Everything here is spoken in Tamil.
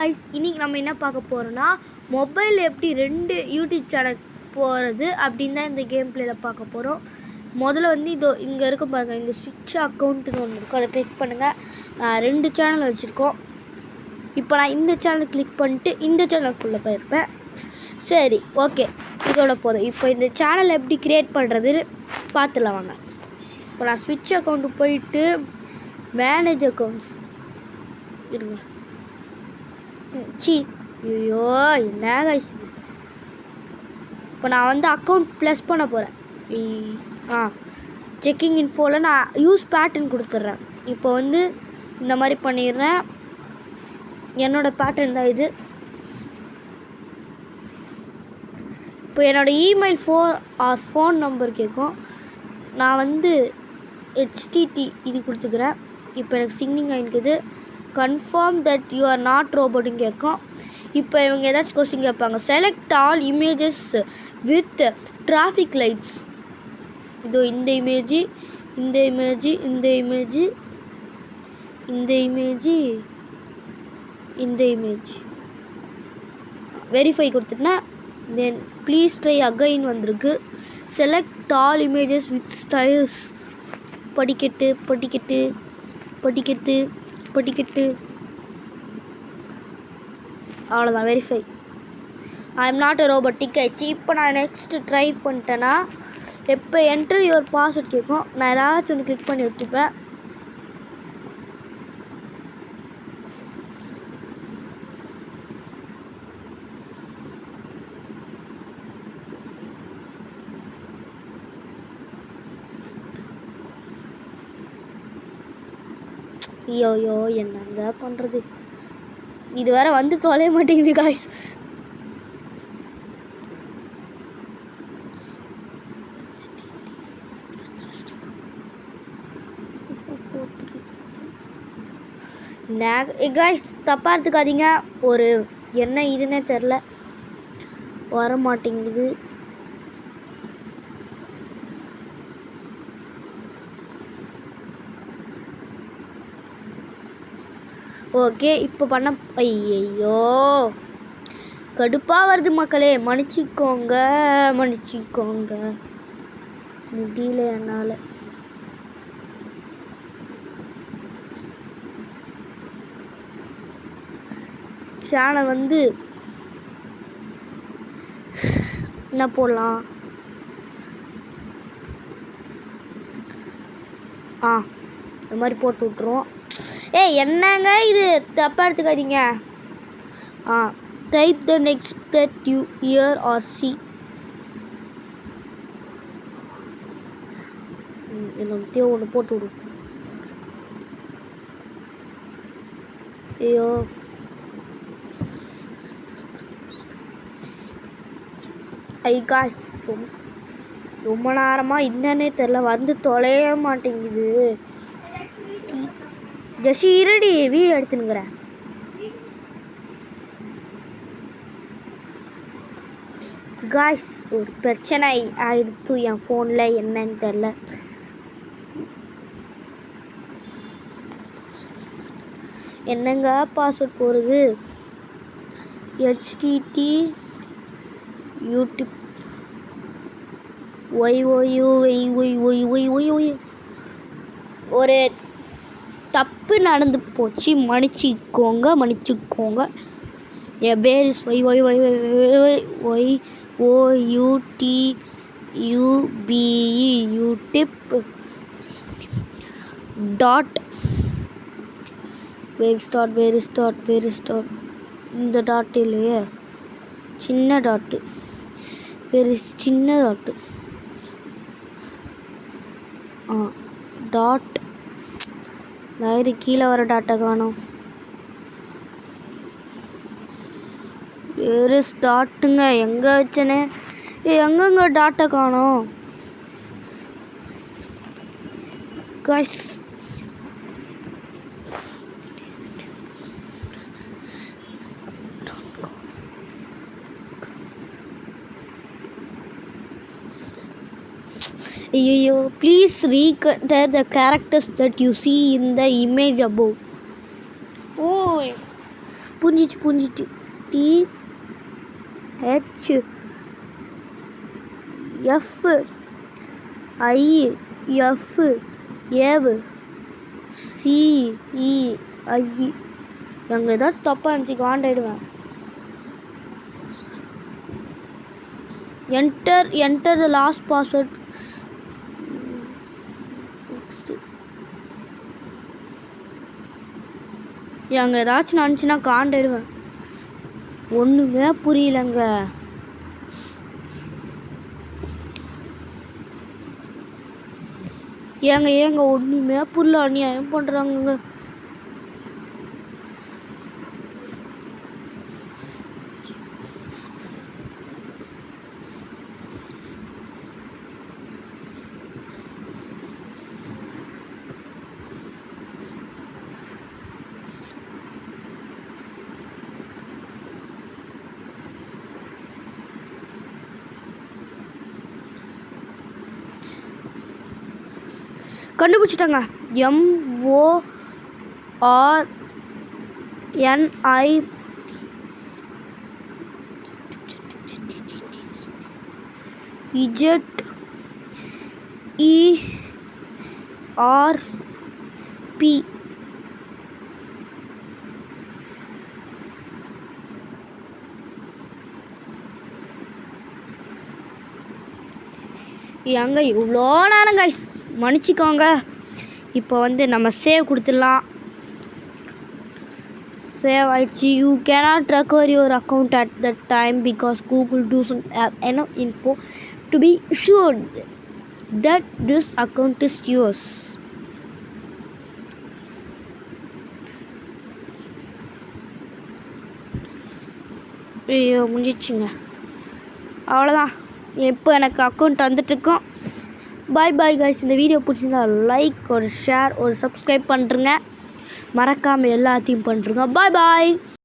गाइस இன்னைக்கு நம்ம என்ன பார்க்க போறோம்னா மொபைல் எப்படி ரெண்டு யூடியூப் சேனல் போறது அப்படினு தான் இந்த கேம் பிளேல பார்க்க போறோம். முதல்ல வந்து இதோ இங்க இருக்கு பாருங்க, இந்த ஸ்விட்ச் அக்கவுண்ட்னு ஒன்னு இருக்கு, அதை கிளிக் பண்ணுங்க. ரெண்டு சேனல் வச்சிருக்கோம். இப்போ நான் இந்த சேனல் கிளிக் பண்ணிட்டு இந்த சேனலுக்குள்ள போயிருப்பேன். சரி, ஓகே, இதோட போதும். இப்போ இந்த சேனல் எப்படி கிரியேட் பண்ணுறதுன்னு பார்த்துலாம் வாங்க. இப்போ நான் ஸ்விட்ச் அக்கௌண்ட்டு போயிட்டு மேனேஜ் அக்கௌண்ட்ஸ் இருங்க. ஐயோ என்ன கைஸ், இப்போ நான் வந்து அக்கௌண்ட் ப்ளஸ் பண்ண போகிறேன். செக்கிங் இன்ஃபோவில் நான் யூஸ் பேட்டர்ன் கொடுத்துட்றேன். இப்போ வந்து இந்த மாதிரி பண்ணிடுறேன். என்னோடய பேட்டர்ன் தான் இது. இப்போ என்னோடய இமெயில் ஃபோன் நம்பர் கேட்கும். நான் வந்து HTT இது கொடுத்துக்கிறேன். இப்போ எனக்கு சிக்னிங் ஆகிருக்குது. Confirm that you are not ரோபோட்னு கேட்கும். இப்போ இவங்க ஏதாச்சும் கொஸ்டின் கேட்பாங்க. Select all images with traffic lights. இதோ இந்த இமேஜி, இந்த இமேஜி, இந்த இமேஜி, இந்த இமேஜி, இந்த இமேஜ் வெரிஃபை கொடுத்துட்டேன்னா தென் ப்ளீஸ் ட்ரை அகைன் வந்திருக்கு. Select all images with styles. படிக்கட்டு படிக்கட்டு படிக்கட்டு படிக்கட்டு, அவ்வளோதான், verify. I am not a robot tick ஆயிடுச்சு. இப்போ நான் நெக்ஸ்ட் ட்ரை பண்ணிட்டேன்னா எப்போ என்டர் யுவர் பாஸ்வேர்ட் கேட்கும். நான் ஏதாச்சும் ஒன்று கிளிக் பண்ணி வச்சுப்பேன். ஐயோ என்னங்க பண்ணுறது, இது வேற வந்து தொலைய மாட்டேங்குது காய்ஸ். காய்ஸ் தப்பாக எடுத்துக்காதீங்க, ஒரு என்ன இதுன்னே தெரில, வர மாட்டேங்குது. ஓகே, இப்போ பண்ண ஐயோ கடுப்பாக வருது மக்களே, மன்னிச்சிக்கோங்க மன்னிச்சிக்கோங்க, முடியல என்னால். சேனல் வந்து என்ன போடலாம், இந்த மாதிரி போட்டு விட்ருவோம். என்னங்க இது, தப்பாக எடுத்துக்காதீங்க. Type the next that you hear or see. என்னத்தையோ ஒன்று போட்டு விடும். ஐயோ காய்ஸ் ரொம்ப நேரமாக என்னன்னே தெரில, வந்து தொலைய மாட்டேங்குது. ஜெசி இருடி, வீடியோ எடுத்துனுங்கிறேன். காய்ஸ் ஒரு பிரச்சனை ஆயிடுத்து என் ஃபோனில், என்னன்னு தெரில. என்னங்க பாஸ்வேர்ட் போகிறது, HTT யூடியூப் ஒரு தப்பு நடந்து போச்சு, மன்னிச்சிக்கோங்க மன்னிச்சிக்கோங்க. என் பேர் is YYYYOUTUBE YouTube dot where start இந்த டாட் இல்லையே, சின்ன டாட்டு, சின்ன டாட்டு டாட் வயிறு கீழே வர டாட்டை காணும். வேறு ஸ்டார்ட்டுங்க எங்கே வச்சனே, எங்கெங்க டாட்டை காணும் guys. Please reconsider the characters that you see in the image above. புரிஞ்சிச்சு THFIFCEI எங்கே ஏதாச்சும் தப்பாக இருந்துச்சு காண்டாயிடுவேன். enter the last password. Next எங்கே ஏதாச்சும் நினச்சின்னா காண்டாயிடுவேன். ஒன்றுமே புரியலங்க. ஏங்க ஒன்றுமே புரியல. அநியாயம் பண்ணுறாங்கங்க. கண்டுபிடிச்சிட்டாங்க. MORNIZETERP. எங்க இவ்வளோ நேரம் கைஸ் மன்னிச்சிக்கோங்க. இப்போ வந்து நம்ம சேவ் கொடுத்துடலாம். சேவ் ஆயிடுச்சு. You cannot recover your account at the time because Google doesn't have enough info to be sure that this account is yours. ஐயோ முடிஞ்சிச்சுங்க. அவ்வளோதான். இப்போ எனக்கு அக்கௌண்ட் வந்துட்டுருக்கோம். Bye guys. இந்த வீடியோ பிடிச்சிருந்தா லைக் ஒரு ஷேர் ஒரு சப்ஸ்கிரைப் பண்ணுறங்க. மறக்காமல் எல்லாத்தையும் பண்ணுறங்க. பாய்.